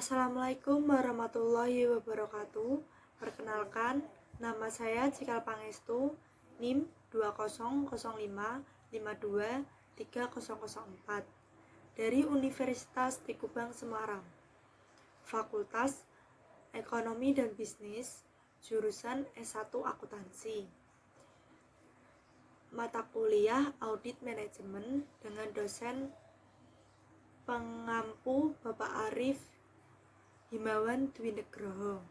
Assalamualaikum warahmatullahi wabarakatuh. Perkenalkan, nama saya Cikal Pangestu, NIM 2005525304 dari Universitas Tikubang Semarang, Fakultas Ekonomi dan Bisnis, jurusan S1 Akuntansi. Mata kuliah Audit Manajemen dengan dosen pengampu Bapak Arif Himawan Dwi Nugroho.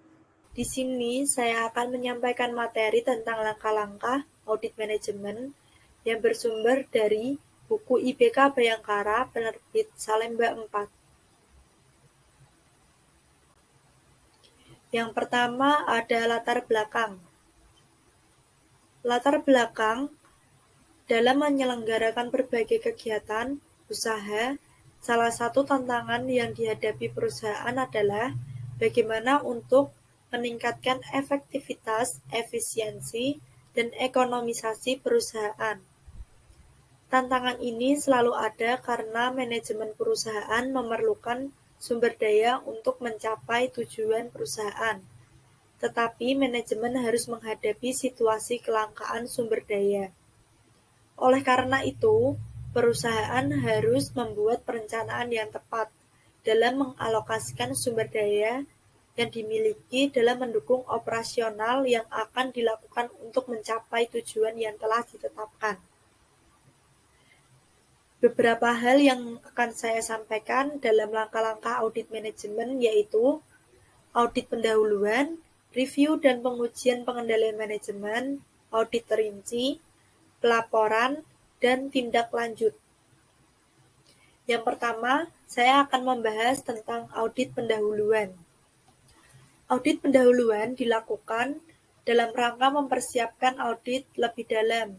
Di sini saya akan menyampaikan materi tentang langkah-langkah audit manajemen yang bersumber dari buku IBK Bayangkara penerbit Salemba 4. Yang pertama ada latar belakang. Latar belakang dalam menyelenggarakan berbagai kegiatan usaha, salah satu tantangan yang dihadapi perusahaan adalah bagaimana untuk meningkatkan efektivitas, efisiensi, dan ekonomisasi perusahaan. Tantangan ini selalu ada karena manajemen perusahaan memerlukan sumber daya untuk mencapai tujuan perusahaan. Tetapi manajemen harus menghadapi situasi kelangkaan sumber daya. Oleh karena itu, perusahaan harus membuat perencanaan yang tepat dalam mengalokasikan sumber daya yang dimiliki dalam mendukung operasional yang akan dilakukan untuk mencapai tujuan yang telah ditetapkan. Beberapa hal yang akan saya sampaikan dalam langkah-langkah audit manajemen yaitu audit pendahuluan, review dan pengujian pengendalian manajemen, audit terinci, pelaporan, dan tindak lanjut. Yang pertama, saya akan membahas tentang audit pendahuluan. Audit pendahuluan dilakukan dalam rangka mempersiapkan audit lebih dalam.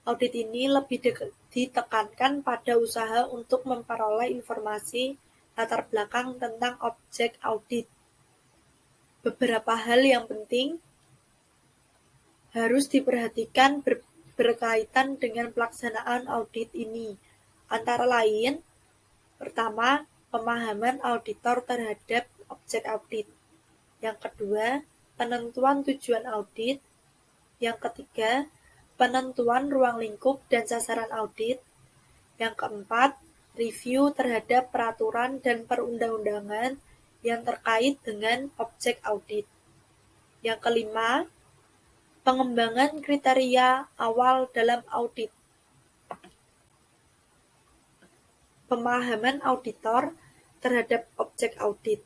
Audit ini lebih ditekankan pada usaha untuk memperoleh informasi latar belakang tentang objek audit. Beberapa hal yang penting harus diperhatikan berkaitan dengan pelaksanaan audit ini, antara lain, pertama, pemahaman auditor terhadap objek audit. Yang kedua, penentuan tujuan audit. Yang ketiga, penentuan ruang lingkup dan sasaran audit. Yang keempat, review terhadap peraturan dan perundang-undangan yang terkait dengan objek audit. Yang kelima, pengembangan kriteria awal dalam audit. Pemahaman auditor terhadap objek audit.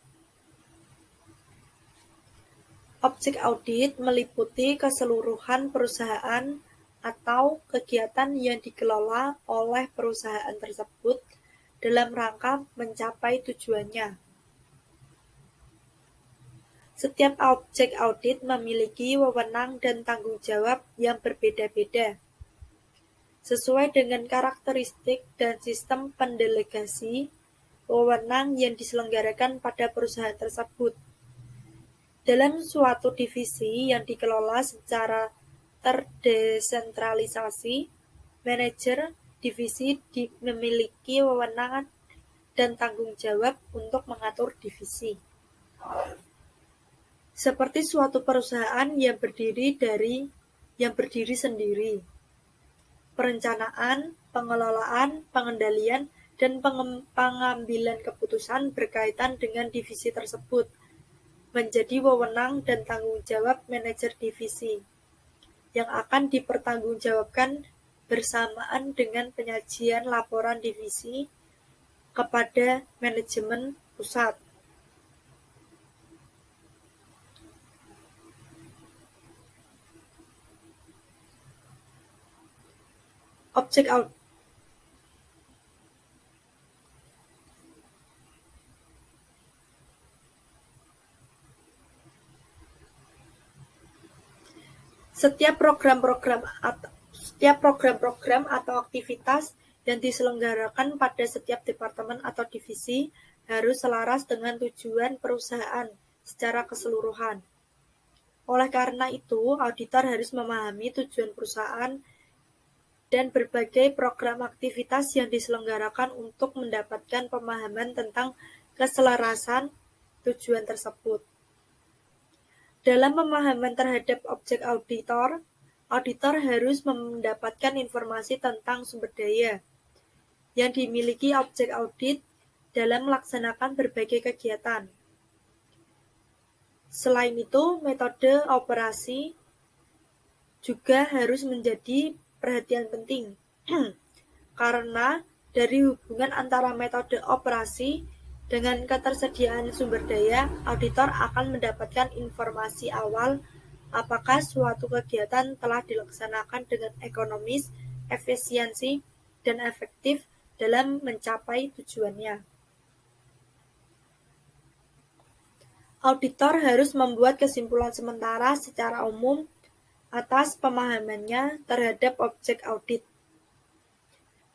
Objek audit meliputi keseluruhan perusahaan atau kegiatan yang dikelola oleh perusahaan tersebut dalam rangka mencapai tujuannya. Setiap objek audit memiliki wewenang dan tanggung jawab yang berbeda-beda. Sesuai dengan karakteristik dan sistem pendelegasi wewenang yang diselenggarakan pada perusahaan tersebut. Dalam suatu divisi yang dikelola secara terdesentralisasi, manajer divisi memiliki wewenang dan tanggung jawab untuk mengatur divisi. Seperti suatu perusahaan yang berdiri sendiri. Perencanaan, pengelolaan, pengendalian, dan pengambilan keputusan berkaitan dengan divisi tersebut menjadi wewenang dan tanggung jawab manajer divisi yang akan dipertanggungjawabkan bersamaan dengan penyajian laporan divisi kepada manajemen pusat. Objek audit. Setiap program-program atau aktivitas yang diselenggarakan pada setiap departemen atau divisi harus selaras dengan tujuan perusahaan secara keseluruhan. Oleh karena itu, auditor harus memahami tujuan perusahaan dan berbagai program aktivitas yang diselenggarakan untuk mendapatkan pemahaman tentang keselarasan tujuan tersebut. Dalam pemahaman terhadap objek auditor, auditor harus mendapatkan informasi tentang sumber daya yang dimiliki objek audit dalam melaksanakan berbagai kegiatan. Selain itu, metode operasi juga harus menjadi perhatian penting, karena dari hubungan antara metode operasi dengan ketersediaan sumber daya, auditor akan mendapatkan informasi awal apakah suatu kegiatan telah dilaksanakan dengan ekonomis, efisiensi, dan efektif dalam mencapai tujuannya. Auditor harus membuat kesimpulan sementara secara umum atas pemahamannya terhadap objek audit.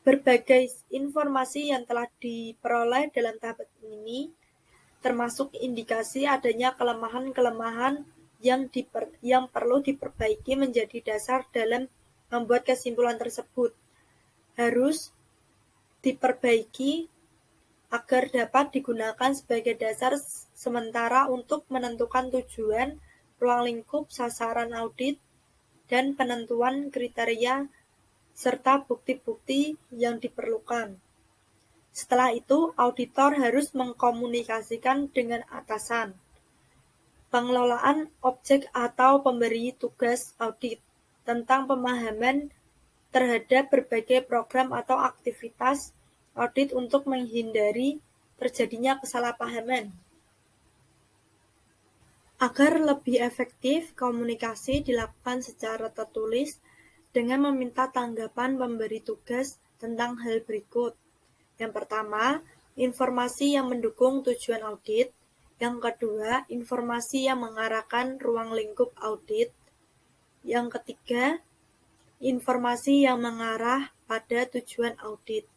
Berbagai informasi yang telah diperoleh dalam tahap ini, termasuk indikasi adanya kelemahan-kelemahan yang perlu diperbaiki menjadi dasar dalam membuat kesimpulan tersebut, harus diperbaiki agar dapat digunakan sebagai dasar sementara untuk menentukan tujuan, ruang lingkup, sasaran audit, dan penentuan kriteria serta bukti-bukti yang diperlukan. Setelah itu, auditor harus mengkomunikasikan dengan atasan, pengelolaan objek atau pemberi tugas audit tentang pemahaman terhadap berbagai program atau aktivitas audit untuk menghindari terjadinya kesalahpahaman. Agar lebih efektif, komunikasi dilakukan secara tertulis dengan meminta tanggapan pemberi tugas tentang hal berikut. Yang pertama, informasi yang mendukung tujuan audit. Yang kedua, informasi yang mengarahkan ruang lingkup audit. Yang ketiga, informasi yang mengarah pada tujuan audit.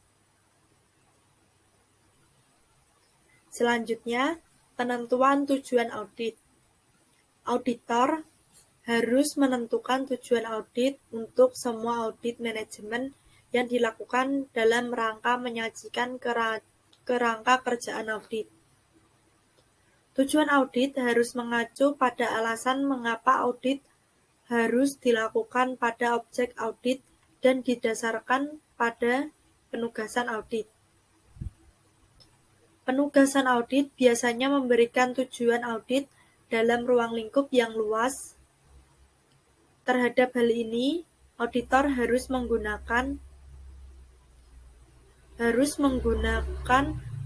Selanjutnya, penentuan tujuan audit. Auditor harus menentukan tujuan audit untuk semua audit manajemen yang dilakukan dalam rangka menyajikan kerangka kerjaan audit. Tujuan audit harus mengacu pada alasan mengapa audit harus dilakukan pada objek audit dan didasarkan pada penugasan audit. Penugasan audit biasanya memberikan tujuan audit dalam ruang lingkup yang luas. Terhadap hal ini, auditor harus menggunakan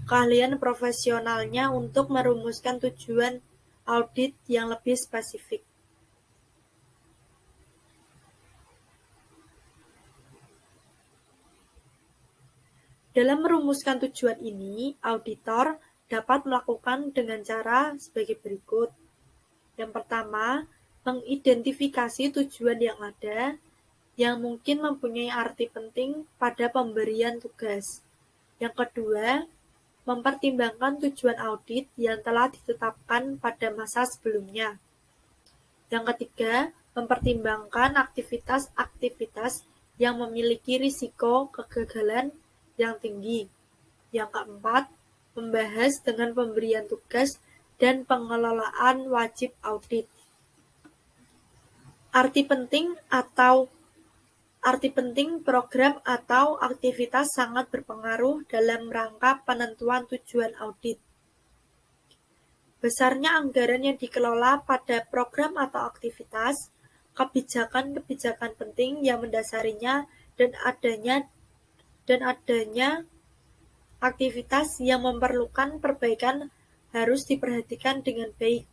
keahlian profesionalnya untuk merumuskan tujuan audit yang lebih spesifik. Dalam merumuskan tujuan ini, auditor dapat melakukan dengan cara sebagai berikut. Yang pertama, mengidentifikasi tujuan yang ada, yang mungkin mempunyai arti penting pada pemberian tugas. Yang kedua, mempertimbangkan tujuan audit yang telah ditetapkan pada masa sebelumnya. Yang ketiga, mempertimbangkan aktivitas-aktivitas yang memiliki risiko kegagalan yang tinggi. Yang keempat, membahas dengan pemberian tugas dan pengelolaan wajib audit. Arti penting program atau aktivitas sangat berpengaruh dalam rangka penentuan tujuan audit. Besarnya anggaran yang dikelola pada program atau aktivitas, kebijakan-kebijakan penting yang mendasarinya, dan adanya aktivitas yang memerlukan perbaikan harus diperhatikan dengan baik.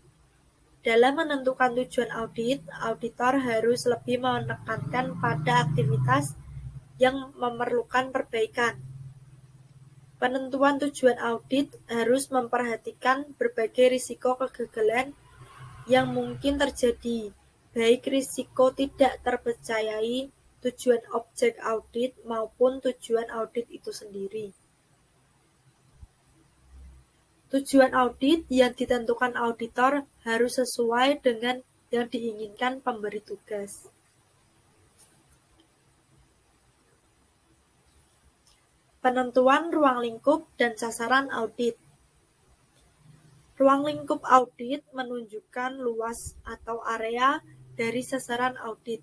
Dalam menentukan tujuan audit, auditor harus lebih menekankan pada aktivitas yang memerlukan perbaikan. Penentuan tujuan audit harus memperhatikan berbagai risiko kegagalan yang mungkin terjadi, baik risiko tidak terpercayai tujuan objek audit maupun tujuan audit itu sendiri. Tujuan audit yang ditentukan auditor harus sesuai dengan yang diinginkan pemberi tugas. Penentuan ruang lingkup dan sasaran audit. Ruang lingkup audit menunjukkan luas atau area dari sasaran audit.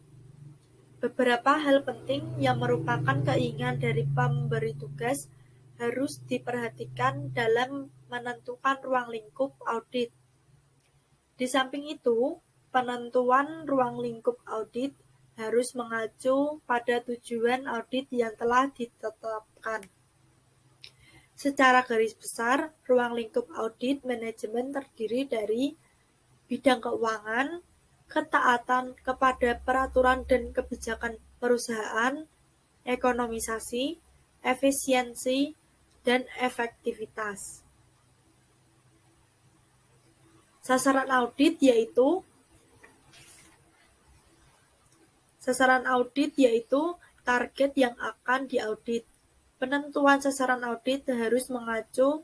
Beberapa hal penting yang merupakan keinginan dari pemberi tugas harus diperhatikan dalam menentukan ruang lingkup audit. Di samping itu, penentuan ruang lingkup audit harus mengacu pada tujuan audit yang telah ditetapkan. Secara garis besar, ruang lingkup audit manajemen terdiri dari bidang keuangan, ketaatan kepada peraturan dan kebijakan perusahaan, ekonomisasi, efisiensi, dan efektivitas. Sasaran audit yaitu target yang akan diaudit. Penentuan sasaran audit harus mengacu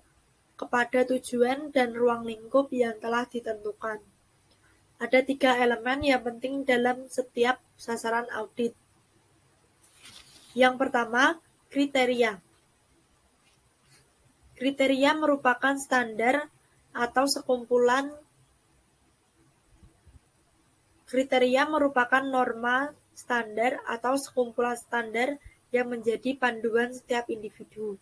kepada tujuan dan ruang lingkup yang telah ditentukan. Ada 3 elemen yang penting dalam setiap sasaran audit. Yang pertama, kriteria. Kriteria merupakan standar atau norma standar atau sekumpulan standar yang menjadi panduan setiap individu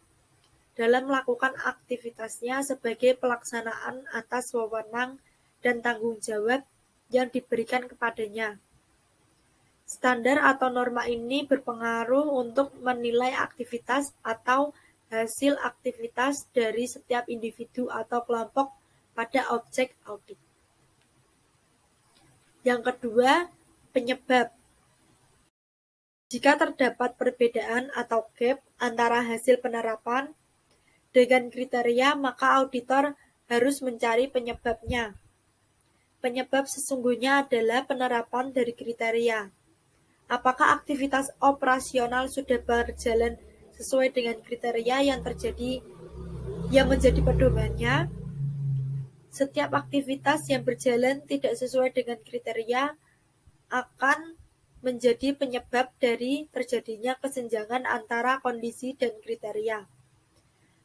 dalam melakukan aktivitasnya sebagai pelaksanaan atas wewenang dan tanggung jawab yang diberikan kepadanya. Standar atau norma ini berpengaruh untuk menilai aktivitas atau hasil aktivitas dari setiap individu atau kelompok pada objek audit. Yang kedua, penyebab. Jika terdapat perbedaan atau gap antara hasil penerapan dengan kriteria, maka auditor harus mencari penyebabnya. Penyebab sesungguhnya adalah penerapan dari kriteria. Apakah aktivitas operasional sudah berjalan sesuai dengan kriteria yang menjadi pedomannya? Setiap aktivitas yang berjalan tidak sesuai dengan kriteria akan menjadi penyebab dari terjadinya kesenjangan antara kondisi dan kriteria.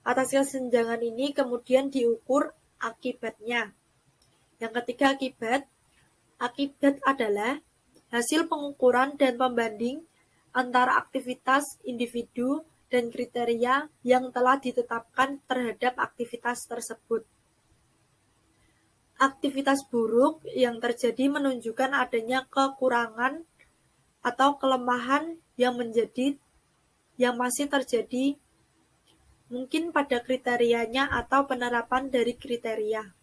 Atas kesenjangan ini kemudian diukur akibatnya. Yang ketiga, akibat. Akibat adalah hasil pengukuran dan pembanding antara aktivitas individu dan kriteria yang telah ditetapkan terhadap aktivitas tersebut. Aktivitas buruk yang terjadi menunjukkan adanya kekurangan atau kelemahan yang masih terjadi mungkin pada kriterianya atau penerapan dari kriteria.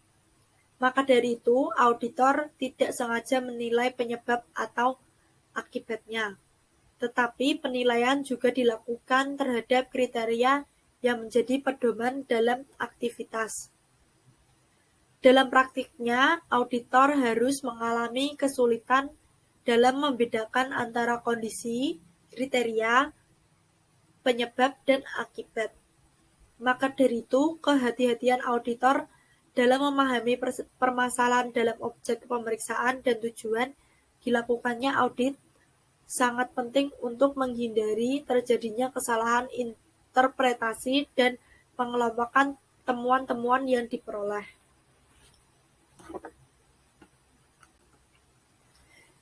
Maka dari itu, auditor tidak sengaja menilai penyebab atau akibatnya, tetapi penilaian juga dilakukan terhadap kriteria yang menjadi pedoman dalam aktivitas. Dalam praktiknya, auditor harus mengalami kesulitan dalam membedakan antara kondisi, kriteria, penyebab, dan akibat. Maka dari itu, kehati-hatian auditor dalam memahami permasalahan dalam objek pemeriksaan dan tujuan dilakukannya audit sangat penting untuk menghindari terjadinya kesalahan interpretasi dan pengelompokan temuan-temuan yang diperoleh.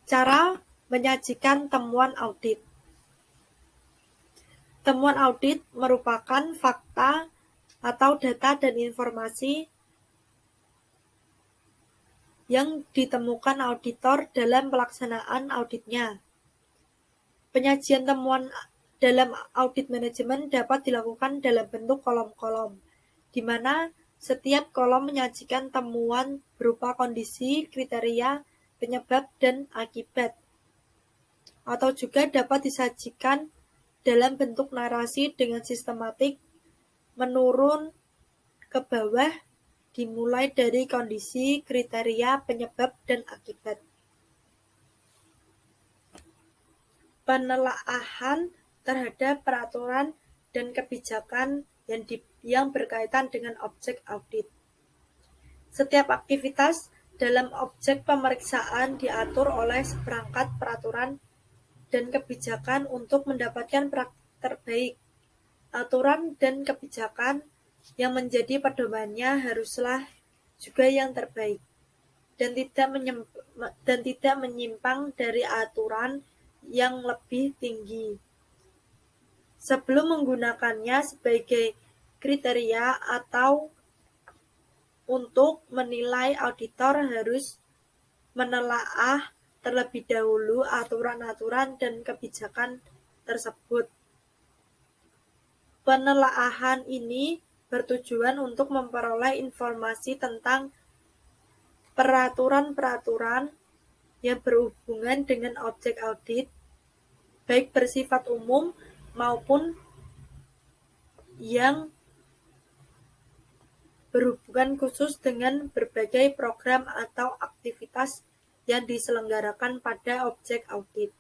Cara menyajikan temuan audit. Temuan audit merupakan fakta atau data dan informasi yang ditemukan auditor dalam pelaksanaan auditnya. Penyajian temuan dalam audit manajemen dapat dilakukan dalam bentuk kolom-kolom, di mana setiap kolom menyajikan temuan berupa kondisi, kriteria, penyebab, dan akibat. Atau juga dapat disajikan dalam bentuk narasi dengan sistematik menurun ke bawah dimulai dari kondisi, kriteria, penyebab, dan akibat. Penelaahan terhadap peraturan dan kebijakan yang berkaitan dengan objek audit. Setiap aktivitas dalam objek pemeriksaan diatur oleh seperangkat peraturan dan kebijakan untuk mendapatkan praktik terbaik. Aturan dan kebijakan yang menjadi pedomannya haruslah juga yang terbaik, dan tidak menyimpang dari aturan yang lebih tinggi. Sebelum menggunakannya sebagai kriteria atau untuk menilai, auditor harus menelaah terlebih dahulu aturan-aturan dan kebijakan tersebut. Penelaahan ini bertujuan untuk memperoleh informasi tentang peraturan-peraturan yang berhubungan dengan objek audit, baik bersifat umum maupun yang berhubungan khusus dengan berbagai program atau aktivitas yang diselenggarakan pada objek audit.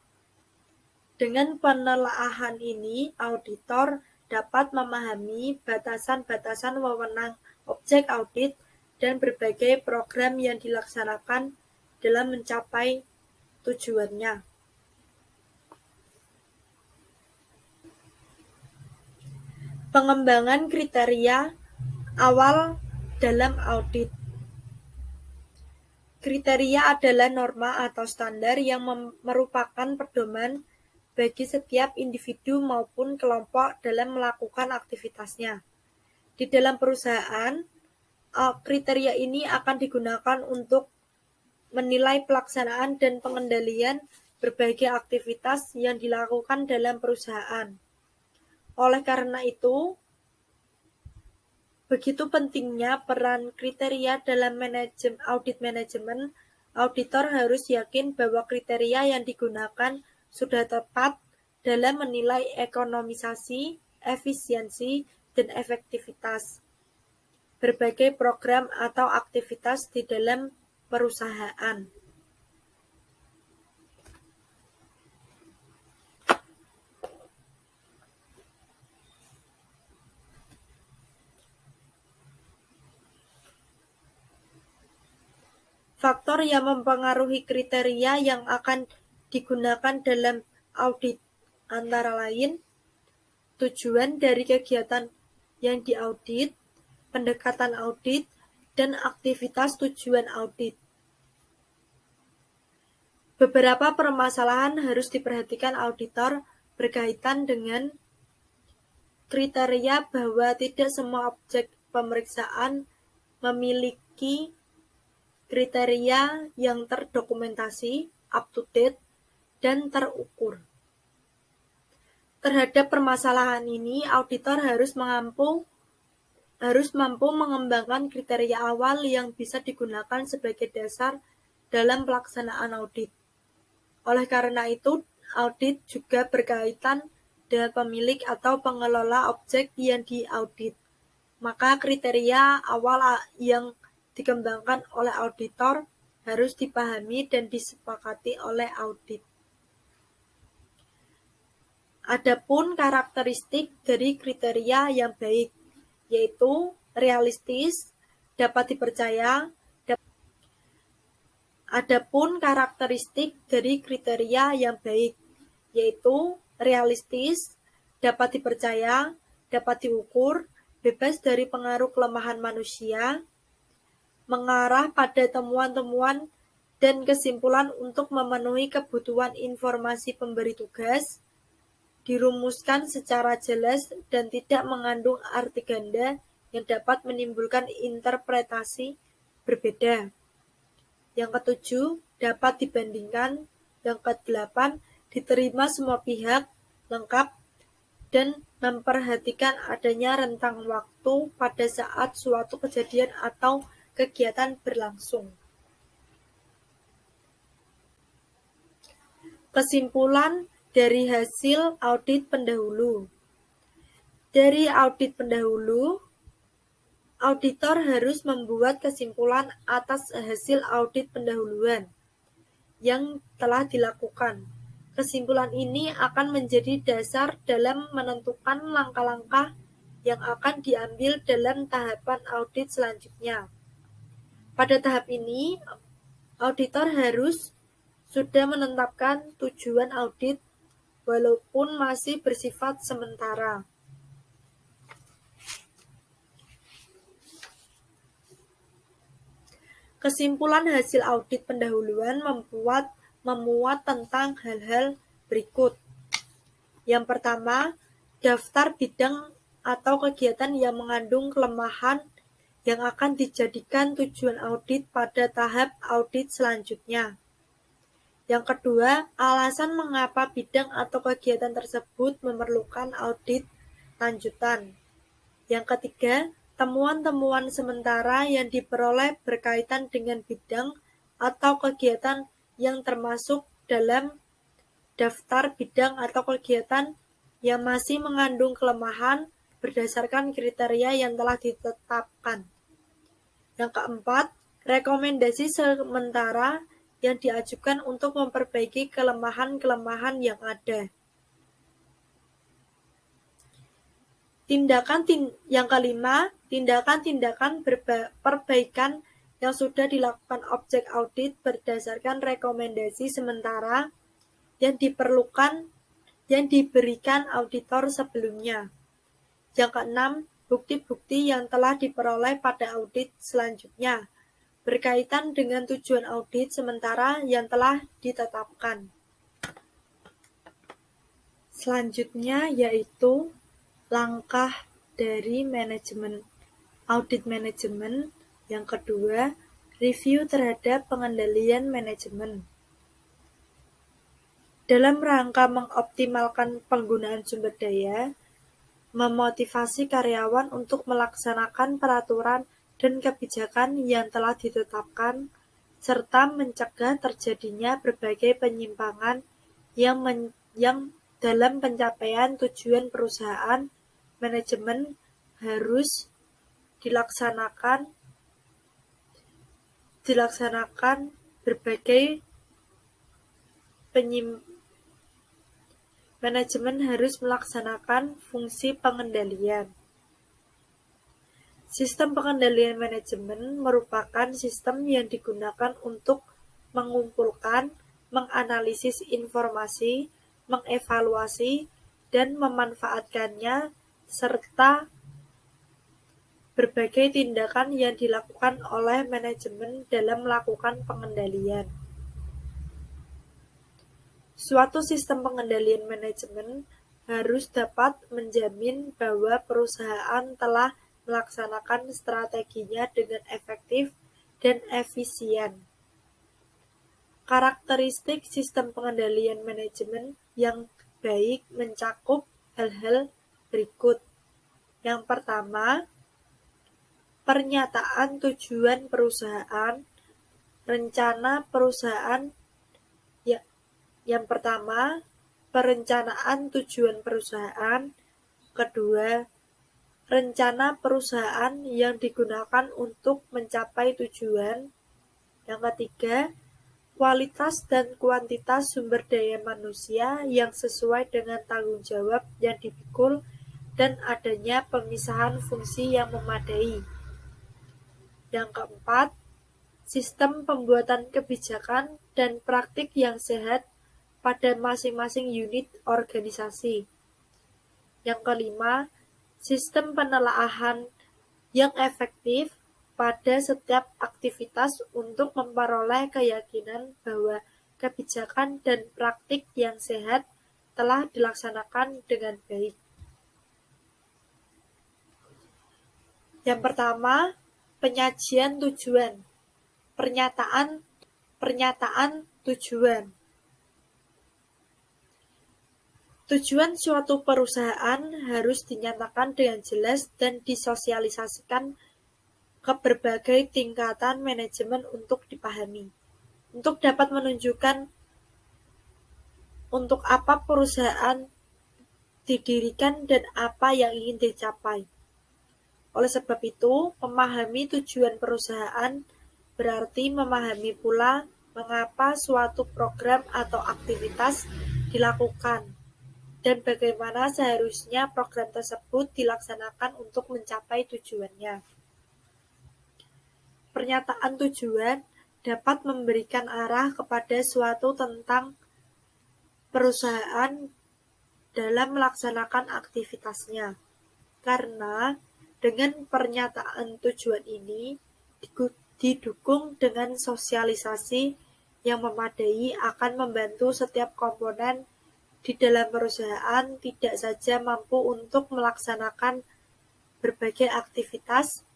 Dengan penelaahan ini, auditor dapat memahami batasan-batasan wewenang objek audit dan berbagai program yang dilaksanakan dalam mencapai tujuannya. Pengembangan kriteria awal dalam audit. Kriteria adalah norma atau standar yang merupakan pedoman bagi setiap individu maupun kelompok dalam melakukan aktivitasnya. Di dalam perusahaan, kriteria ini akan digunakan untuk menilai pelaksanaan dan pengendalian berbagai aktivitas yang dilakukan dalam perusahaan. Oleh karena itu, begitu pentingnya peran kriteria dalam audit manajemen. Auditor harus yakin bahwa kriteria yang digunakan sudah tepat dalam menilai ekonomisasi, efisiensi, dan efektivitas berbagai program atau aktivitas di dalam perusahaan. Faktor yang mempengaruhi kriteria yang akan digunakan dalam audit antara lain tujuan dari kegiatan yang diaudit, pendekatan audit, dan aktivitas tujuan audit. Beberapa permasalahan harus diperhatikan auditor berkaitan dengan kriteria bahwa tidak semua objek pemeriksaan memiliki kriteria yang terdokumentasi, up-to-date, dan terukur. Terhadap permasalahan ini, auditor harus mampu mengembangkan kriteria awal yang bisa digunakan sebagai dasar dalam pelaksanaan audit. Oleh karena itu, audit juga berkaitan dengan pemilik atau pengelola objek yang diaudit. Maka kriteria awal yang dikembangkan oleh auditor harus dipahami dan disepakati oleh audit. Adapun karakteristik dari kriteria yang baik, yaitu realistis, dapat dipercaya. Adapun karakteristik dari kriteria yang baik, yaitu realistis, dapat dipercaya, dapat diukur, bebas dari pengaruh kelemahan manusia, mengarah pada temuan-temuan dan kesimpulan untuk memenuhi kebutuhan informasi pemberi tugas, dirumuskan secara jelas dan tidak mengandung arti ganda yang dapat menimbulkan interpretasi berbeda. Yang ketujuh, dapat dibandingkan. Yang kedelapan, diterima semua pihak, lengkap, dan memperhatikan adanya rentang waktu pada saat suatu kejadian atau kegiatan berlangsung. Kesimpulan dari hasil audit pendahulu. Dari audit pendahulu, auditor harus membuat kesimpulan atas hasil audit pendahuluan yang telah dilakukan. Kesimpulan ini akan menjadi dasar dalam menentukan langkah-langkah yang akan diambil dalam tahapan audit selanjutnya. Pada tahap ini, auditor harus sudah menetapkan tujuan audit walaupun masih bersifat sementara. Kesimpulan hasil audit pendahuluan memuat tentang hal-hal berikut. Yang pertama, daftar bidang atau kegiatan yang mengandung kelemahan yang akan dijadikan tujuan audit pada tahap audit selanjutnya. Yang kedua, alasan mengapa bidang atau kegiatan tersebut memerlukan audit lanjutan. Yang ketiga, temuan-temuan sementara yang diperoleh berkaitan dengan bidang atau kegiatan yang termasuk dalam daftar bidang atau kegiatan yang masih mengandung kelemahan berdasarkan kriteria yang telah ditetapkan. Yang keempat, rekomendasi sementara yang diajukan untuk memperbaiki kelemahan-kelemahan yang ada. Yang kelima, tindakan-tindakan perbaikan yang sudah dilakukan objek audit berdasarkan rekomendasi sementara yang diberikan auditor sebelumnya. Yang keenam, bukti-bukti yang telah diperoleh pada audit selanjutnya berkaitan dengan tujuan audit sementara yang telah ditetapkan. Selanjutnya yaitu langkah dari audit manajemen. Yang kedua, review terhadap pengendalian manajemen. Dalam rangka mengoptimalkan penggunaan sumber daya, memotivasi karyawan untuk melaksanakan peraturan dan kebijakan yang telah ditetapkan, serta mencegah terjadinya berbagai penyimpangan yang dalam pencapaian tujuan perusahaan, manajemen harus dilaksanakan manajemen harus melaksanakan fungsi pengendalian. Sistem pengendalian manajemen merupakan sistem yang digunakan untuk mengumpulkan, menganalisis informasi, mengevaluasi, dan memanfaatkannya, serta berbagai tindakan yang dilakukan oleh manajemen dalam melakukan pengendalian. Suatu sistem pengendalian manajemen harus dapat menjamin bahwa perusahaan telah melaksanakan strateginya dengan efektif dan efisien. Karakteristik sistem pengendalian manajemen yang baik mencakup hal-hal berikut. Yang pertama, pernyataan tujuan perusahaan, rencana perusahaan. Yang pertama, perencanaan tujuan perusahaan. Kedua, rencana perusahaan yang digunakan untuk mencapai tujuan. Yang ketiga, kualitas dan kuantitas sumber daya manusia yang sesuai dengan tanggung jawab yang dipikul dan adanya pemisahan fungsi yang memadai. Yang keempat, sistem pembuatan kebijakan dan praktik yang sehat pada masing-masing unit organisasi. Yang kelima, sistem penelaahan yang efektif pada setiap aktivitas untuk memperoleh keyakinan bahwa kebijakan dan praktik yang sehat telah dilaksanakan dengan baik. Yang pertama, penyajian tujuan. Pernyataan tujuan. Tujuan suatu perusahaan harus dinyatakan dengan jelas dan disosialisasikan ke berbagai tingkatan manajemen untuk dipahami. Untuk dapat menunjukkan untuk apa perusahaan didirikan dan apa yang ingin dicapai. Oleh sebab itu, memahami tujuan perusahaan berarti memahami pula mengapa suatu program atau aktivitas dilakukan dan bagaimana seharusnya program tersebut dilaksanakan untuk mencapai tujuannya. Pernyataan tujuan dapat memberikan arah kepada suatu tentang perusahaan dalam melaksanakan aktivitasnya. Karena dengan pernyataan tujuan ini didukung dengan sosialisasi yang memadai akan membantu setiap komponen di dalam perusahaan tidak saja mampu untuk melaksanakan berbagai aktivitas,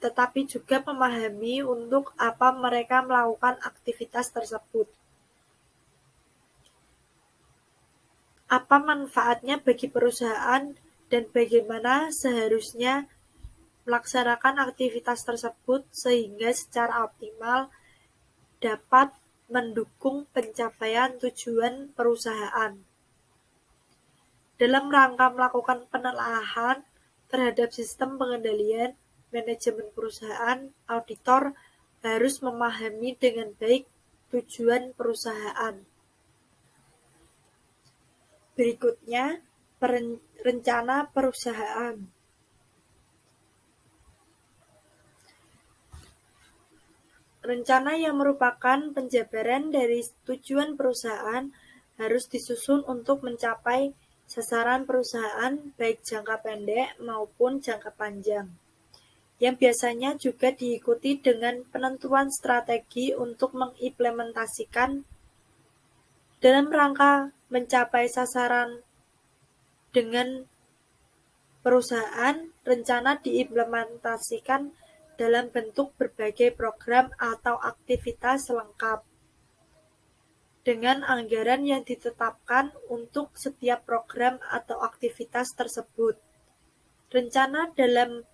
tetapi juga memahami untuk apa mereka melakukan aktivitas tersebut. Apa manfaatnya bagi perusahaan dan bagaimana seharusnya melaksanakan aktivitas tersebut sehingga secara optimal dapat mendukung pencapaian tujuan perusahaan. Dalam rangka melakukan penelaahan terhadap sistem pengendalian manajemen perusahaan, auditor harus memahami dengan baik tujuan perusahaan. Berikutnya, rencana perusahaan. Rencana yang merupakan penjabaran dari tujuan perusahaan harus disusun untuk mencapai sasaran perusahaan baik jangka pendek maupun jangka panjang, yang biasanya juga diikuti dengan penentuan strategi untuk mengimplementasikan. Dalam rangka mencapai sasaran dengan perusahaan, rencana diimplementasikan dalam bentuk berbagai program atau aktivitas lengkap, dengan anggaran yang ditetapkan untuk setiap program atau aktivitas tersebut. Rencana dalam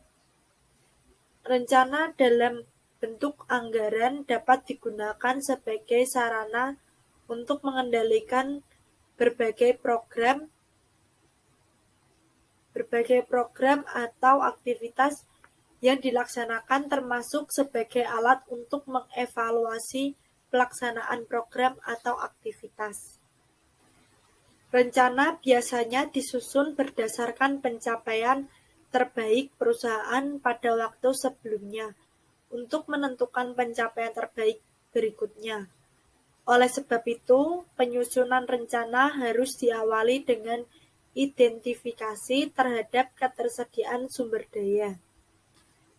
bentuk anggaran dapat digunakan sebagai sarana untuk mengendalikan berbagai program atau aktivitas yang dilaksanakan, termasuk sebagai alat untuk mengevaluasi pelaksanaan program atau aktivitas. Rencana biasanya disusun berdasarkan pencapaian terbaik perusahaan pada waktu sebelumnya untuk menentukan pencapaian terbaik berikutnya. Oleh sebab itu, penyusunan rencana harus diawali dengan identifikasi terhadap ketersediaan sumber daya,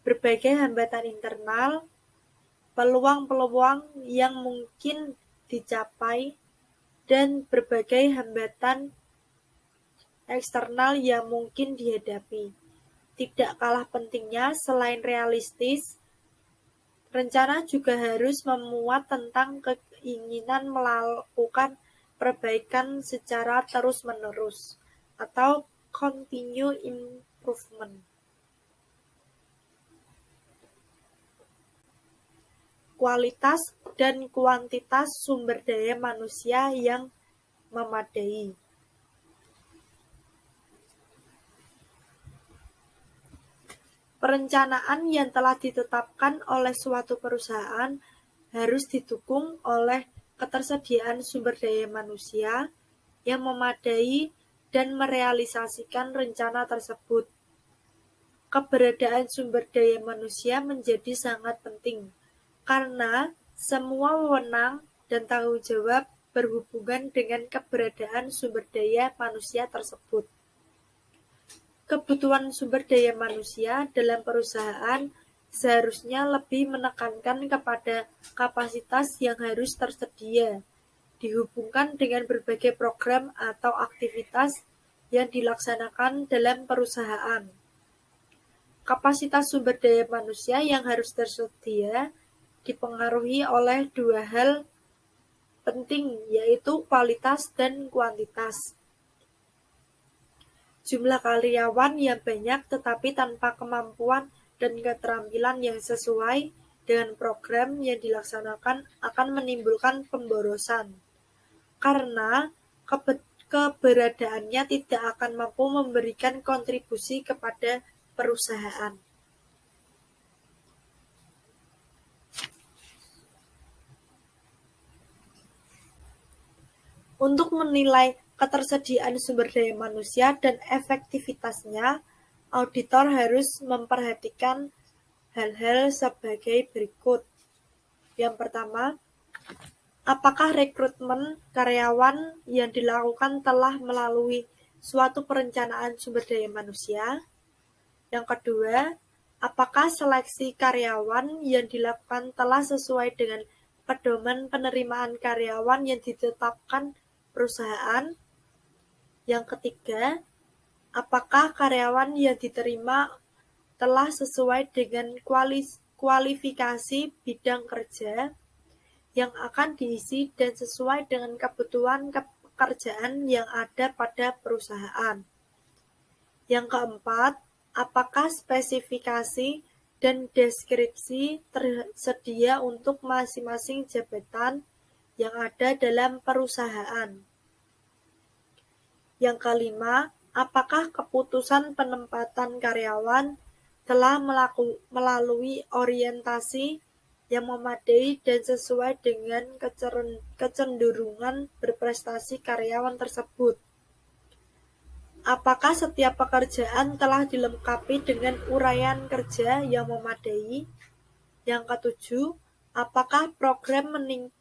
berbagai hambatan internal, peluang-peluang yang mungkin dicapai, dan berbagai hambatan eksternal yang mungkin dihadapi. Tidak kalah pentingnya, selain realistis, rencana juga harus memuat tentang keinginan melakukan perbaikan secara terus-menerus atau continuous improvement. Kualitas dan kuantitas sumber daya manusia yang memadai. Perencanaan yang telah ditetapkan oleh suatu perusahaan harus didukung oleh ketersediaan sumber daya manusia yang memadai dan merealisasikan rencana tersebut. Keberadaan sumber daya manusia menjadi sangat penting, karena semua wewenang dan tanggung jawab berhubungan dengan keberadaan sumber daya manusia tersebut. Kebutuhan sumber daya manusia dalam perusahaan seharusnya lebih menekankan kepada kapasitas yang harus tersedia, dihubungkan dengan berbagai program atau aktivitas yang dilaksanakan dalam perusahaan. Kapasitas sumber daya manusia yang harus tersedia dipengaruhi oleh dua hal penting, yaitu kualitas dan kuantitas. Jumlah karyawan yang banyak tetapi tanpa kemampuan dan keterampilan yang sesuai dengan program yang dilaksanakan akan menimbulkan pemborosan, karena keberadaannya tidak akan mampu memberikan kontribusi kepada perusahaan. Untuk menilai ketersediaan sumber daya manusia dan efektivitasnya, auditor harus memperhatikan hal-hal sebagai berikut. Yang pertama, apakah rekrutmen karyawan yang dilakukan telah melalui suatu perencanaan sumber daya manusia? Yang kedua, apakah seleksi karyawan yang dilakukan telah sesuai dengan pedoman penerimaan karyawan yang ditetapkan perusahaan? Yang ketiga, apakah karyawan yang diterima telah sesuai dengan kualifikasi bidang kerja yang akan diisi dan sesuai dengan kebutuhan pekerjaan yang ada pada perusahaan? Yang keempat, apakah spesifikasi dan deskripsi tersedia untuk masing-masing jabatan yang ada dalam perusahaan? Yang kelima, apakah keputusan penempatan karyawan telah melalui orientasi yang memadai dan sesuai dengan kecenderungan berprestasi karyawan tersebut? Apakah setiap pekerjaan telah dilengkapi dengan uraian kerja yang memadai? Yang ketujuh, apakah program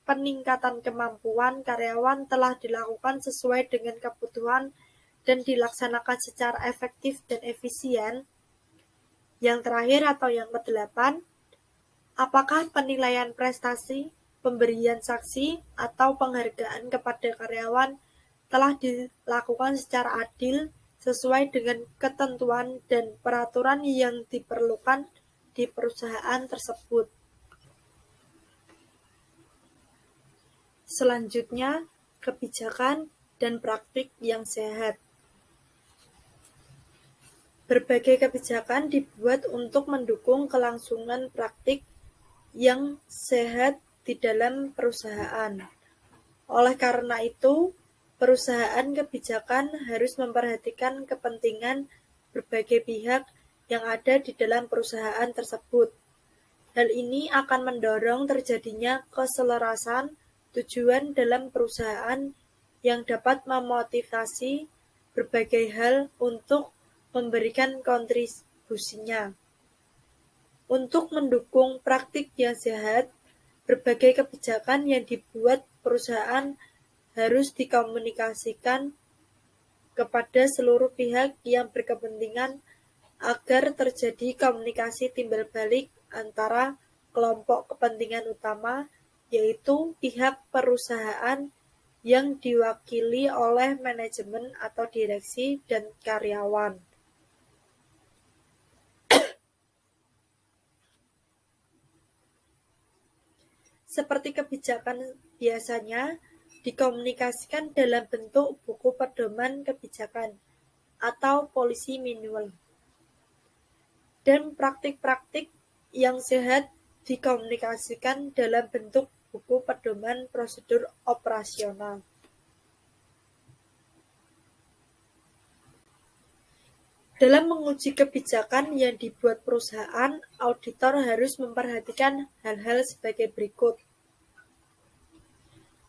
peningkatan kemampuan karyawan telah dilakukan sesuai dengan kebutuhan dan dilaksanakan secara efektif dan efisien? Yang terakhir atau yang kedelapan, apakah penilaian prestasi, pemberian sanksi, atau penghargaan kepada karyawan telah dilakukan secara adil sesuai dengan ketentuan dan peraturan yang diperlukan di perusahaan tersebut? Selanjutnya, kebijakan dan praktik yang sehat. Berbagai kebijakan dibuat untuk mendukung kelangsungan praktik yang sehat di dalam perusahaan. Oleh karena itu, perusahaan kebijakan harus memperhatikan kepentingan berbagai pihak yang ada di dalam perusahaan tersebut. Hal ini akan mendorong terjadinya keselarasan tujuan dalam perusahaan yang dapat memotivasi berbagai hal untuk memberikan kontribusinya. Untuk mendukung praktik yang sehat, berbagai kebijakan yang dibuat perusahaan harus dikomunikasikan kepada seluruh pihak yang berkepentingan agar terjadi komunikasi timbal balik antara kelompok kepentingan utama, yaitu pihak perusahaan yang diwakili oleh manajemen atau direksi dan karyawan. Seperti kebijakan biasanya dikomunikasikan dalam bentuk buku pedoman kebijakan atau policy manual. Dan praktik-praktik yang sehat dikomunikasikan dalam bentuk buku pedoman prosedur operasional. Dalam menguji kebijakan yang dibuat perusahaan, auditor harus memperhatikan hal-hal sebagai berikut.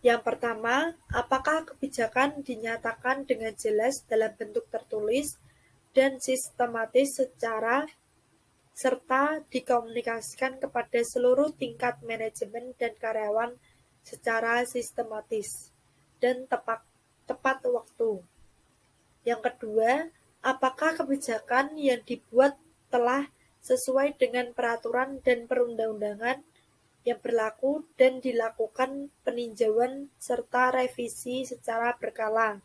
Yang pertama, apakah kebijakan dinyatakan dengan jelas dalam bentuk tertulis dan sistematis serta dikomunikasikan kepada seluruh tingkat manajemen dan karyawan secara sistematis dan tepat waktu. Yang kedua, apakah kebijakan yang dibuat telah sesuai dengan peraturan dan perundang-undangan yang berlaku dan dilakukan peninjauan serta revisi secara berkala?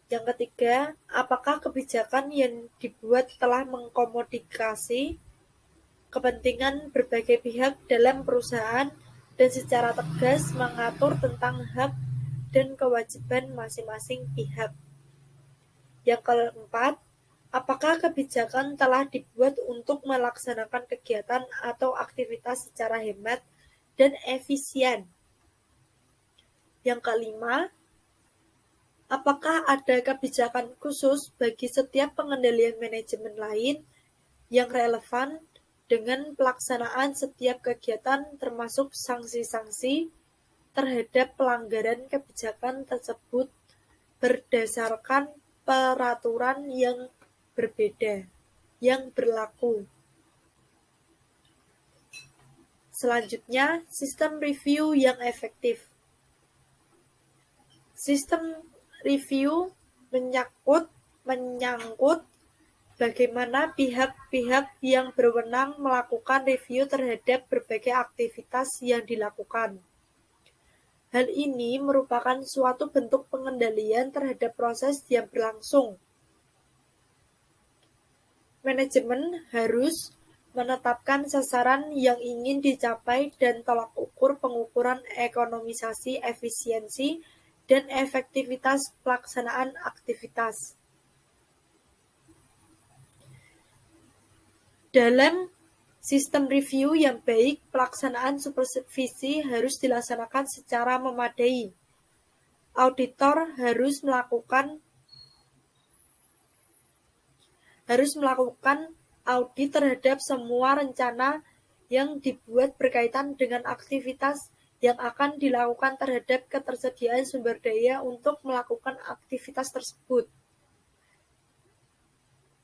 Yang ketiga, apakah kebijakan yang dibuat telah mengkomodikasi kepentingan berbagai pihak dalam perusahaan dan secara tegas mengatur tentang hak dan kewajiban masing-masing pihak? Yang keempat, apakah kebijakan telah dibuat untuk melaksanakan kegiatan atau aktivitas secara hemat dan efisien? Yang kelima, apakah ada kebijakan khusus bagi setiap pengendalian manajemen lain yang relevan dengan pelaksanaan setiap kegiatan termasuk sanksi-sanksi terhadap pelanggaran kebijakan tersebut berdasarkan peraturan yang berbeda yang berlaku? Selanjutnya, sistem review yang efektif. Sistem review menyangkut bagaimana pihak-pihak yang berwenang melakukan review terhadap berbagai aktivitas yang dilakukan. Hal ini merupakan suatu bentuk pengendalian terhadap proses yang berlangsung. Manajemen harus menetapkan sasaran yang ingin dicapai dan tolak ukur pengukuran ekonomisasi, efisiensi, dan efektivitas pelaksanaan aktivitas. Dalam sistem review yang baik, pelaksanaan supervisi harus dilaksanakan secara memadai. Auditor harus melakukan audit terhadap semua rencana yang dibuat berkaitan dengan aktivitas yang akan dilakukan terhadap ketersediaan sumber daya untuk melakukan aktivitas tersebut.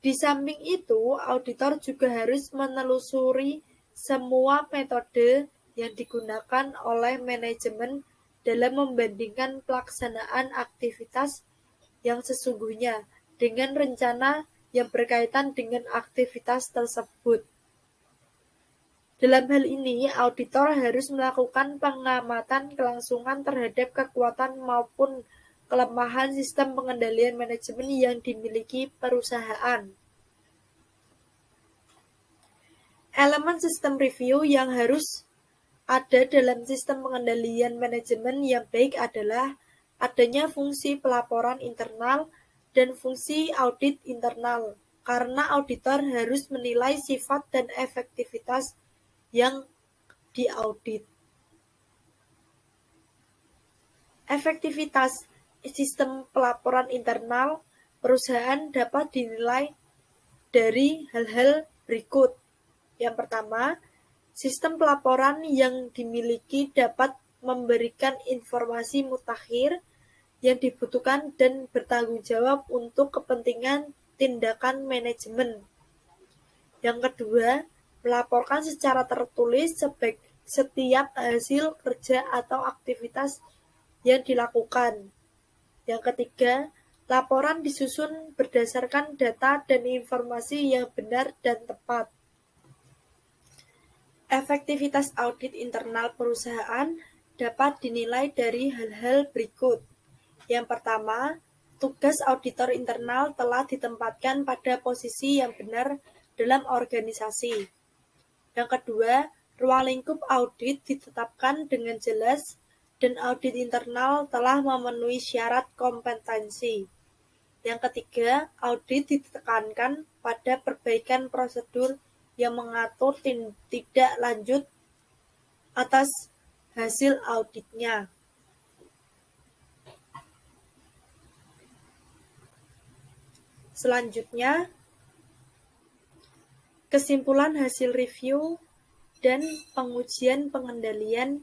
Di samping itu, auditor juga harus menelusuri semua metode yang digunakan oleh manajemen dalam membandingkan pelaksanaan aktivitas yang sesungguhnya dengan rencana yang berkaitan dengan aktivitas tersebut. Dalam hal ini, auditor harus melakukan pengamatan kelangsungan terhadap kekuatan maupun kelemahan sistem pengendalian manajemen yang dimiliki perusahaan. Elemen sistem review yang harus ada dalam sistem pengendalian manajemen yang baik adalah adanya fungsi pelaporan internal dan fungsi audit internal, karena auditor harus menilai sifat dan efektivitas yang diaudit. Efektivitas sistem pelaporan internal perusahaan dapat dinilai dari hal-hal berikut. Yang pertama, sistem pelaporan yang dimiliki dapat memberikan informasi mutakhir yang dibutuhkan dan bertanggung jawab untuk kepentingan tindakan manajemen. Yang kedua, melaporkan secara tertulis setiap hasil kerja atau aktivitas yang dilakukan. Yang ketiga, laporan disusun berdasarkan data dan informasi yang benar dan tepat. Efektivitas audit internal perusahaan dapat dinilai dari hal-hal berikut. Yang pertama, tugas auditor internal telah ditempatkan pada posisi yang benar dalam organisasi. Yang kedua, ruang lingkup audit ditetapkan dengan jelas dan audit internal telah memenuhi syarat kompetensi. Yang ketiga, audit ditekankan pada perbaikan prosedur yang mengatur tindak lanjut atas hasil auditnya. Selanjutnya, kesimpulan hasil review dan pengujian pengendalian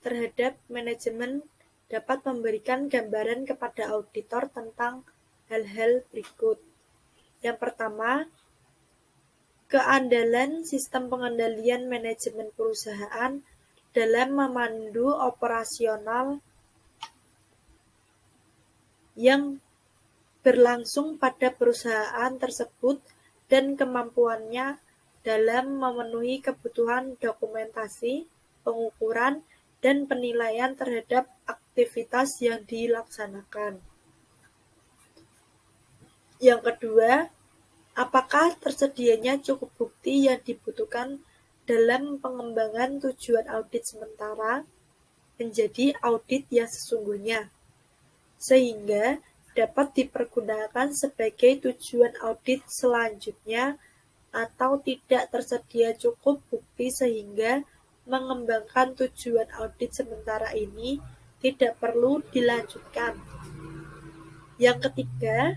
terhadap manajemen dapat memberikan gambaran kepada auditor tentang hal-hal berikut. Yang pertama, keandalan sistem pengendalian manajemen perusahaan dalam memandu operasional yang berlangsung pada perusahaan tersebut dan kemampuannya dalam memenuhi kebutuhan dokumentasi, pengukuran, dan penilaian terhadap aktivitas yang dilaksanakan. Yang kedua, apakah tersedianya cukup bukti yang dibutuhkan dalam pengembangan tujuan audit sementara menjadi audit yang sesungguhnya, sehingga dapat dipergunakan sebagai tujuan audit selanjutnya, atau tidak tersedia cukup bukti sehingga mengembangkan tujuan audit sementara ini tidak perlu dilanjutkan. Yang ketiga,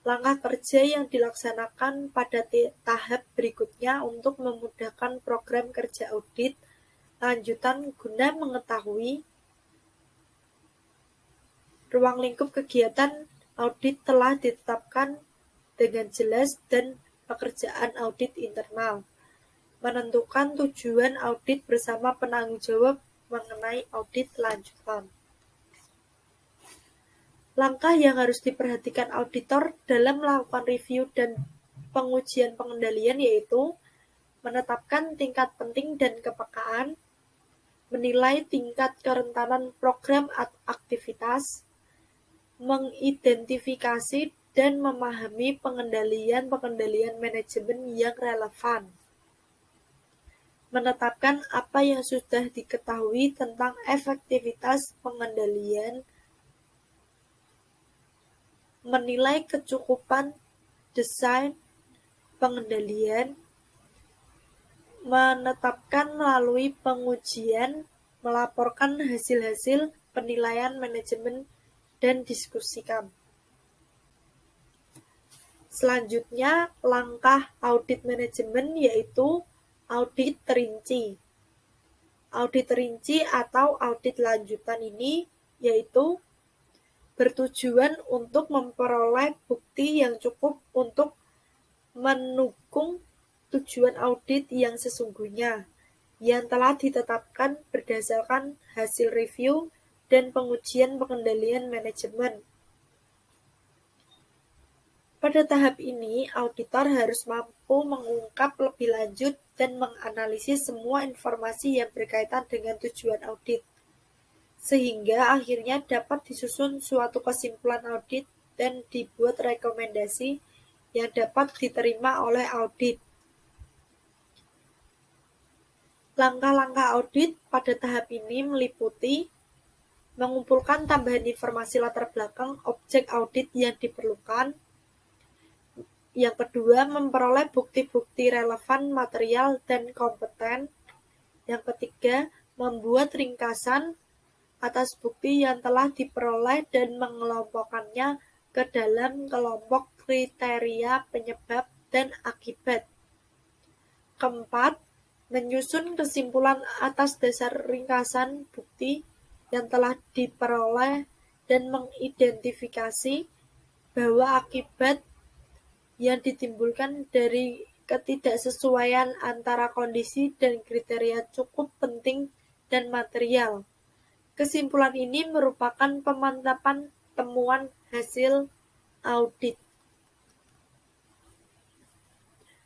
langkah kerja yang dilaksanakan pada tahap berikutnya untuk memudahkan program kerja audit lanjutan guna mengetahui ruang lingkup kegiatan audit telah ditetapkan dengan jelas dan pekerjaan audit internal, menentukan tujuan audit bersama penanggung jawab mengenai audit lanjutan. Langkah yang harus diperhatikan auditor dalam melakukan review dan pengujian pengendalian yaitu menetapkan tingkat penting dan kepekaan, menilai tingkat kerentanan program atau aktivitas, mengidentifikasi dan memahami pengendalian manajemen yang relevan, menetapkan apa yang sudah diketahui tentang efektivitas pengendalian, menilai kecukupan desain pengendalian, menetapkan melalui pengujian, melaporkan hasil-hasil penilaian manajemen, dan diskusikan. Selanjutnya, langkah audit manajemen yaitu audit terinci. Audit terinci atau audit lanjutan ini yaitu bertujuan untuk memperoleh bukti yang cukup untuk mendukung tujuan audit yang sesungguhnya, yang telah ditetapkan berdasarkan hasil review dan pengujian pengendalian manajemen. Pada tahap ini, auditor harus mampu mengungkap lebih lanjut dan menganalisis semua informasi yang berkaitan dengan tujuan audit, sehingga akhirnya dapat disusun suatu kesimpulan audit dan dibuat rekomendasi yang dapat diterima oleh audit. Langkah-langkah audit pada tahap ini meliputi mengumpulkan tambahan informasi latar belakang objek audit yang diperlukan. Yang kedua, memperoleh bukti-bukti relevan material dan kompeten. Yang ketiga, membuat ringkasan atas bukti yang telah diperoleh dan mengelompokkannya ke dalam kelompok kriteria penyebab dan akibat. Keempat, menyusun kesimpulan atas dasar ringkasan bukti yang telah diperoleh dan mengidentifikasi bahwa akibat yang ditimbulkan dari ketidaksesuaian antara kondisi dan kriteria cukup penting dan material. Kesimpulan ini merupakan pemantapan temuan hasil audit.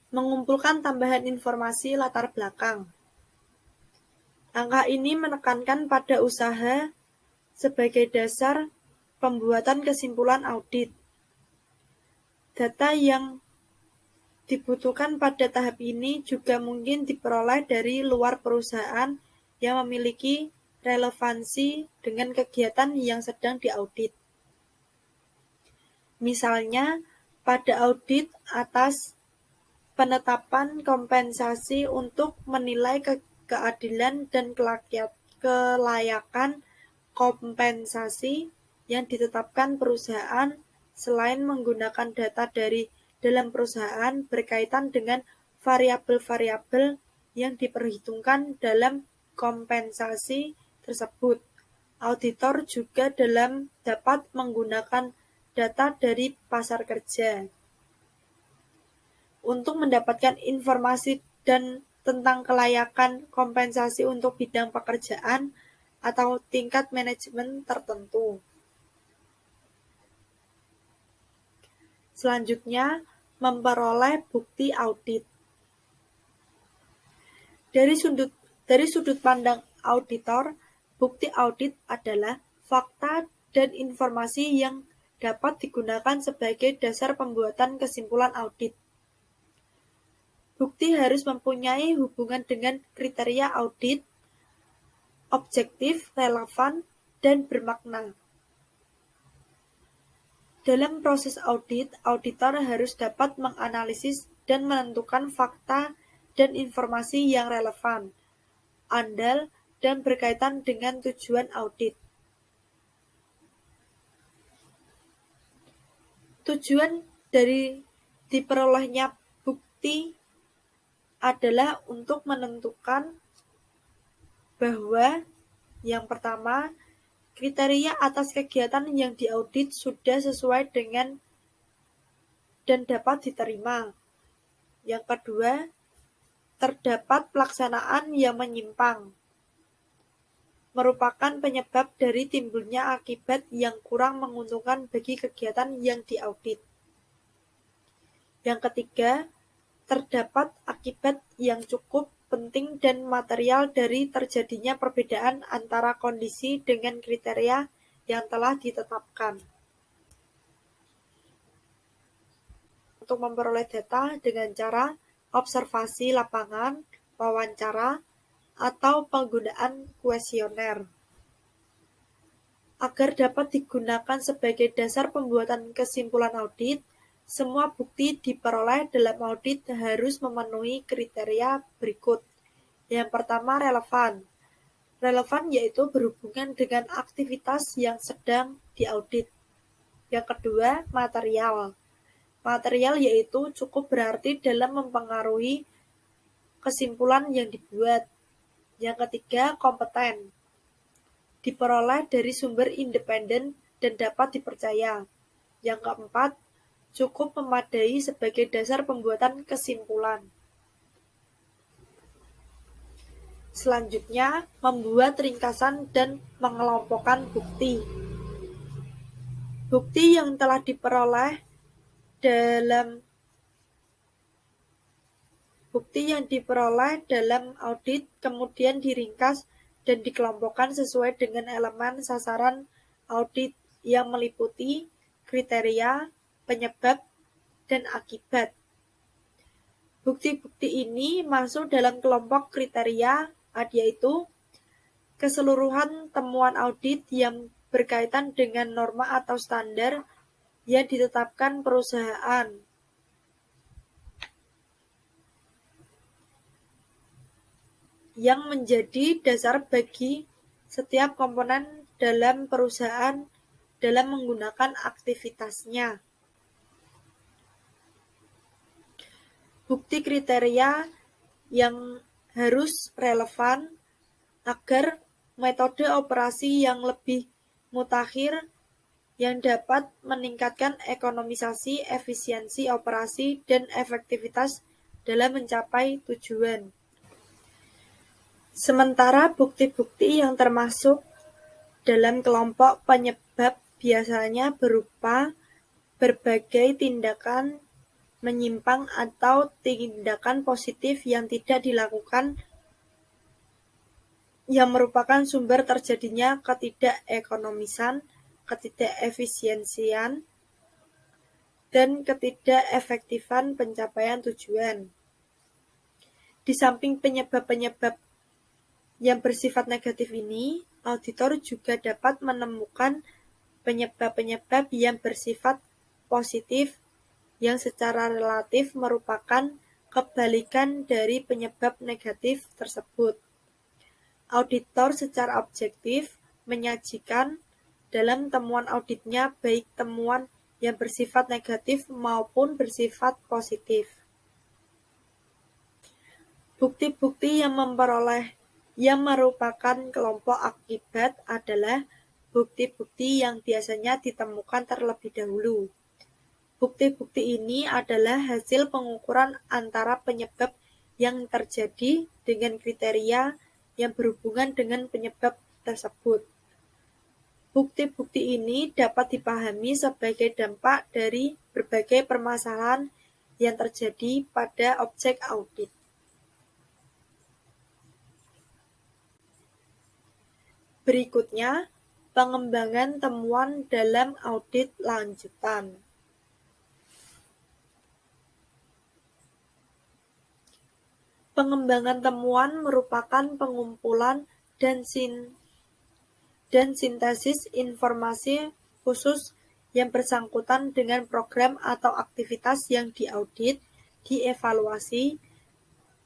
Mengumpulkan tambahan informasi latar belakang. Langkah ini menekankan pada usaha sebagai dasar pembuatan kesimpulan audit. Data yang dibutuhkan pada tahap ini juga mungkin diperoleh dari luar perusahaan yang memiliki relevansi dengan kegiatan yang sedang diaudit. Misalnya, pada audit atas penetapan kompensasi untuk menilai keadilan dan kelayakan kompensasi yang ditetapkan perusahaan selain menggunakan data dari dalam perusahaan berkaitan dengan variabel-variabel yang diperhitungkan dalam kompensasi tersebut. Auditor juga dapat menggunakan data dari pasar kerja untuk mendapatkan informasi dan tentang kelayakan kompensasi untuk bidang pekerjaan atau tingkat manajemen tertentu. Selanjutnya, memperoleh bukti audit. Dari sudut pandang auditor, bukti audit adalah fakta dan informasi yang dapat digunakan sebagai dasar pembuatan kesimpulan audit. Bukti harus mempunyai hubungan dengan kriteria audit, objektif, relevan, dan bermakna. Dalam proses audit, auditor harus dapat menganalisis dan menentukan fakta dan informasi yang relevan, andal, dan berkaitan dengan tujuan audit. Tujuan dari diperolehnya bukti adalah untuk menentukan bahwa yang pertama, kriteria atas kegiatan yang diaudit sudah sesuai dengan dan dapat diterima. Yang kedua, terdapat pelaksanaan yang menyimpang. merupakan penyebab dari timbulnya akibat yang kurang menguntungkan bagi kegiatan yang diaudit. Yang ketiga, terdapat akibat yang cukup penting dan material dari terjadinya perbedaan antara kondisi dengan kriteria yang telah ditetapkan. Untuk memperoleh data dengan cara observasi lapangan, wawancara, atau penggunaan kuesioner. Agar dapat digunakan sebagai dasar pembuatan kesimpulan audit, semua bukti diperoleh dalam audit harus memenuhi kriteria berikut. Yang pertama, relevan. Relevan yaitu berhubungan dengan aktivitas yang sedang diaudit. Yang kedua, material. Material yaitu cukup berarti dalam mempengaruhi kesimpulan yang dibuat. Yang ketiga, kompeten. Diperoleh dari sumber independen dan dapat dipercaya. Yang keempat, cukup memadai sebagai dasar pembuatan kesimpulan. Selanjutnya, membuat ringkasan dan mengelompokkan bukti. Bukti yang telah diperoleh dalam audit kemudian diringkas dan dikelompokkan sesuai dengan elemen sasaran audit yang meliputi kriteria, penyebab, dan akibat. Bukti-bukti ini masuk dalam kelompok kriteria, yaitu keseluruhan temuan audit yang berkaitan dengan norma atau standar yang ditetapkan perusahaan, yang menjadi dasar bagi setiap komponen dalam perusahaan dalam menggunakan aktivitasnya. Bukti kriteria yang harus relevan agar metode operasi yang lebih mutakhir yang dapat meningkatkan ekonomisasi, efisiensi operasi, dan efektivitas dalam mencapai tujuan. Sementara bukti-bukti yang termasuk dalam kelompok penyebab biasanya berupa berbagai tindakan menyimpang atau tindakan positif yang tidak dilakukan yang merupakan sumber terjadinya ketidakekonomisan, ketidakefisiensian, dan ketidakefektifan pencapaian tujuan. Di samping penyebab-penyebab yang bersifat negatif ini, auditor juga dapat menemukan penyebab-penyebab yang bersifat positif yang secara relatif merupakan kebalikan dari penyebab negatif tersebut. Auditor secara objektif menyajikan dalam temuan auditnya baik temuan yang bersifat negatif maupun bersifat positif. Bukti-bukti yang merupakan kelompok akibat adalah bukti-bukti yang biasanya ditemukan terlebih dahulu. Bukti-bukti ini adalah hasil pengukuran antara penyebab yang terjadi dengan kriteria yang berhubungan dengan penyebab tersebut. Bukti-bukti ini dapat dipahami sebagai dampak dari berbagai permasalahan yang terjadi pada objek audit. Berikutnya, pengembangan temuan dalam audit lanjutan. Pengembangan temuan merupakan pengumpulan dan sintesis informasi khusus yang bersangkutan dengan program atau aktivitas yang diaudit, dievaluasi,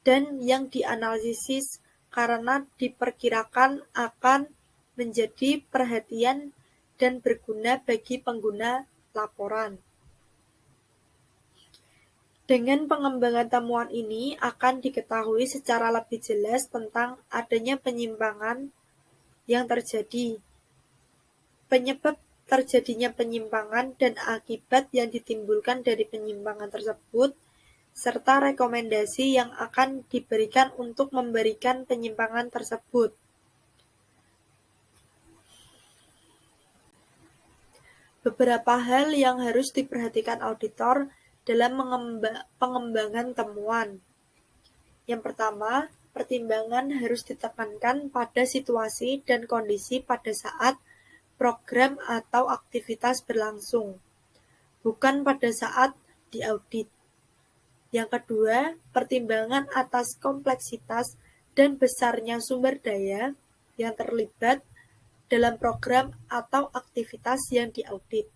dan yang dianalisis karena diperkirakan akan menjadi perhatian dan berguna bagi pengguna laporan. Dengan pengembangan temuan ini akan diketahui secara lebih jelas tentang adanya penyimpangan yang terjadi, penyebab terjadinya penyimpangan dan akibat yang ditimbulkan dari penyimpangan tersebut, serta rekomendasi yang akan diberikan untuk memberikan penyimpangan tersebut. Beberapa hal yang harus diperhatikan auditor dalam pengembangan temuan. Yang pertama, pertimbangan harus ditekankan pada situasi dan kondisi pada saat program atau aktivitas berlangsung, bukan pada saat diaudit. Yang kedua, pertimbangan atas kompleksitas dan besarnya sumber daya yang terlibat dalam program atau aktivitas yang diaudit.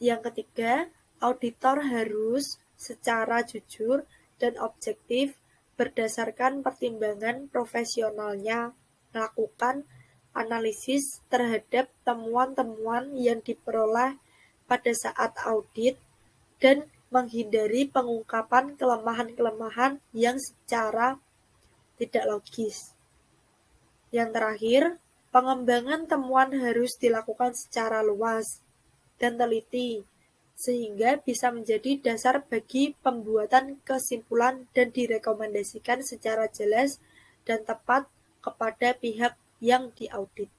Yang ketiga, auditor harus secara jujur dan objektif berdasarkan pertimbangan profesionalnya melakukan analisis terhadap temuan-temuan yang diperoleh pada saat audit dan menghindari pengungkapan kelemahan-kelemahan yang secara tidak logis. Yang terakhir, pengembangan temuan harus dilakukan secara luas dan teliti, sehingga bisa menjadi dasar bagi pembuatan kesimpulan dan direkomendasikan secara jelas dan tepat kepada pihak yang diaudit.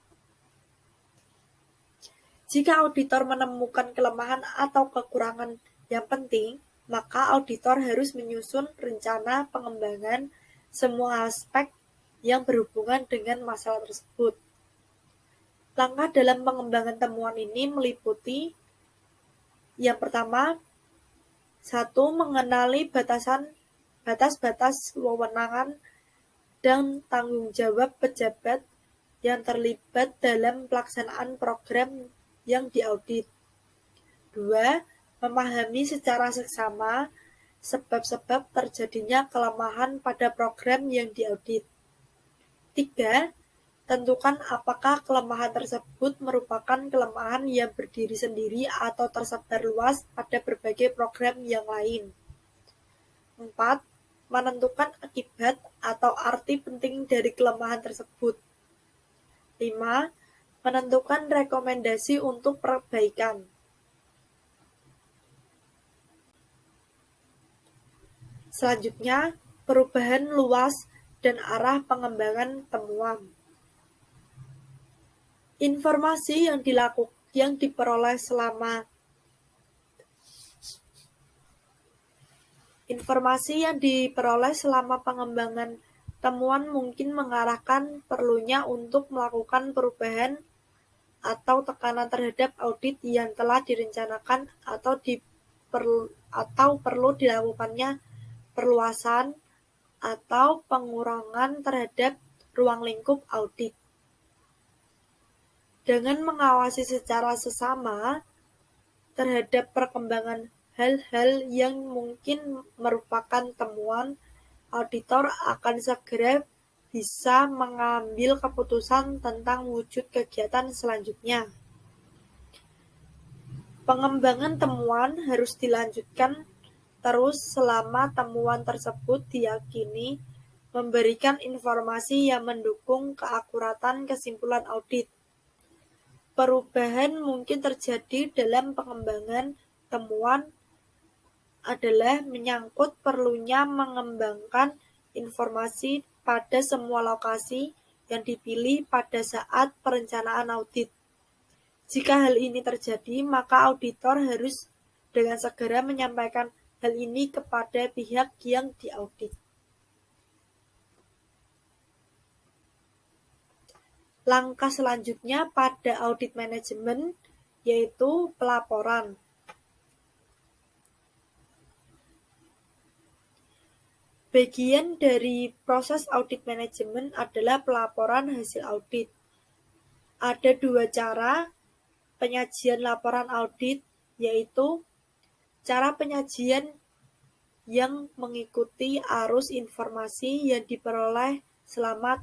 Jika auditor menemukan kelemahan atau kekurangan yang penting, maka auditor harus menyusun rencana pengembangan semua aspek yang berhubungan dengan masalah tersebut. Langkah dalam pengembangan temuan ini meliputi yang pertama, 1. Mengenali batas-batas wewenang dan tanggung jawab pejabat yang terlibat dalam pelaksanaan program yang diaudit. 2. Memahami secara seksama sebab-sebab terjadinya kelemahan pada program yang diaudit. 3. Tentukan apakah kelemahan tersebut merupakan kelemahan yang berdiri sendiri atau tersebar luas pada berbagai program yang lain. 4. Menentukan akibat atau arti penting dari kelemahan tersebut. 5. Menentukan rekomendasi untuk perbaikan. Selanjutnya, perubahan luas dan arah pengembangan temuan. Informasi yang diperoleh selama pengembangan temuan mungkin mengarahkan perlunya untuk melakukan perubahan atau tekanan terhadap audit yang telah direncanakan atau perlu dilakukannya perluasan atau pengurangan terhadap ruang lingkup audit. Dengan mengawasi secara sesama terhadap perkembangan hal-hal yang mungkin merupakan temuan, auditor akan segera bisa mengambil keputusan tentang wujud kegiatan selanjutnya. Pengembangan temuan harus dilanjutkan terus selama temuan tersebut diyakini memberikan informasi yang mendukung keakuratan kesimpulan audit. Perubahan mungkin terjadi dalam pengembangan temuan adalah menyangkut perlunya mengembangkan informasi pada semua lokasi yang dipilih pada saat perencanaan audit. Jika hal ini terjadi, maka auditor harus dengan segera menyampaikan hal ini kepada pihak yang diaudit. Langkah selanjutnya pada audit manajemen yaitu pelaporan. Bagian dari proses audit manajemen adalah pelaporan hasil audit. Ada 2 cara penyajian laporan audit, yaitu cara penyajian yang mengikuti arus informasi yang diperoleh selama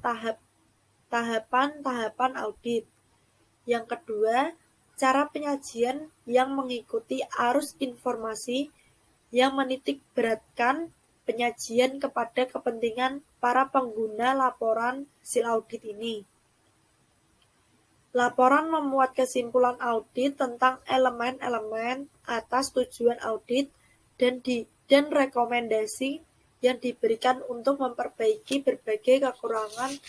tahapan-tahapan audit. Yang kedua, cara penyajian yang mengikuti arus informasi yang menitik beratkan penyajian kepada kepentingan para pengguna laporan hasil audit ini. Laporan memuat kesimpulan audit tentang elemen-elemen atas tujuan audit dan rekomendasi yang diberikan untuk memperbaiki berbagai kekurangan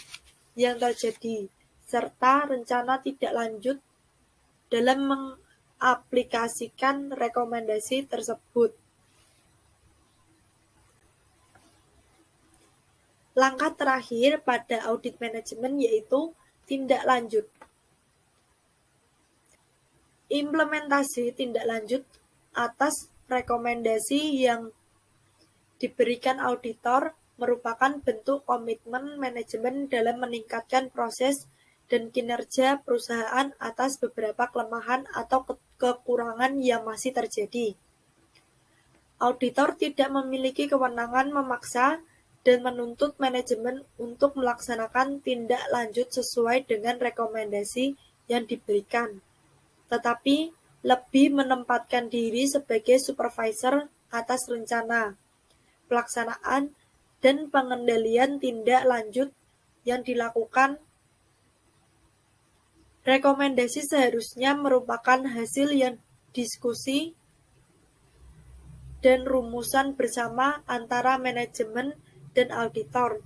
yang terjadi, serta rencana tindak lanjut dalam mengaplikasikan rekomendasi tersebut. Langkah terakhir pada audit manajemen yaitu tindak lanjut. Implementasi tindak lanjut atas rekomendasi yang diberikan auditor merupakan bentuk komitmen manajemen dalam meningkatkan proses dan kinerja perusahaan atas beberapa kelemahan atau kekurangan yang masih terjadi. Auditor tidak memiliki kewenangan memaksa dan menuntut manajemen untuk melaksanakan tindak lanjut sesuai dengan rekomendasi yang diberikan, tetapi lebih menempatkan diri sebagai supervisor atas rencana, pelaksanaan, dan pengendalian tindak lanjut yang dilakukan. Rekomendasi seharusnya merupakan hasil yang diskusi dan rumusan bersama antara manajemen dan auditor.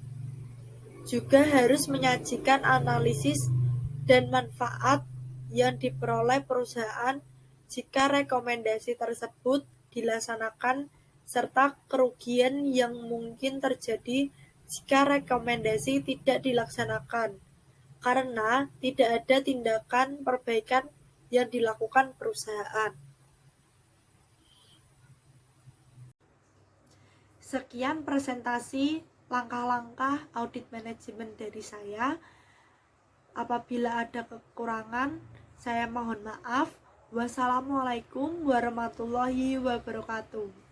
Juga harus menyajikan analisis dan manfaat yang diperoleh perusahaan jika rekomendasi tersebut dilaksanakan, serta kerugian yang mungkin terjadi jika rekomendasi tidak dilaksanakan, karena tidak ada tindakan perbaikan yang dilakukan perusahaan. Sekian presentasi langkah-langkah audit manajemen dari saya. Apabila ada kekurangan, saya mohon maaf. Wassalamualaikum warahmatullahi wabarakatuh.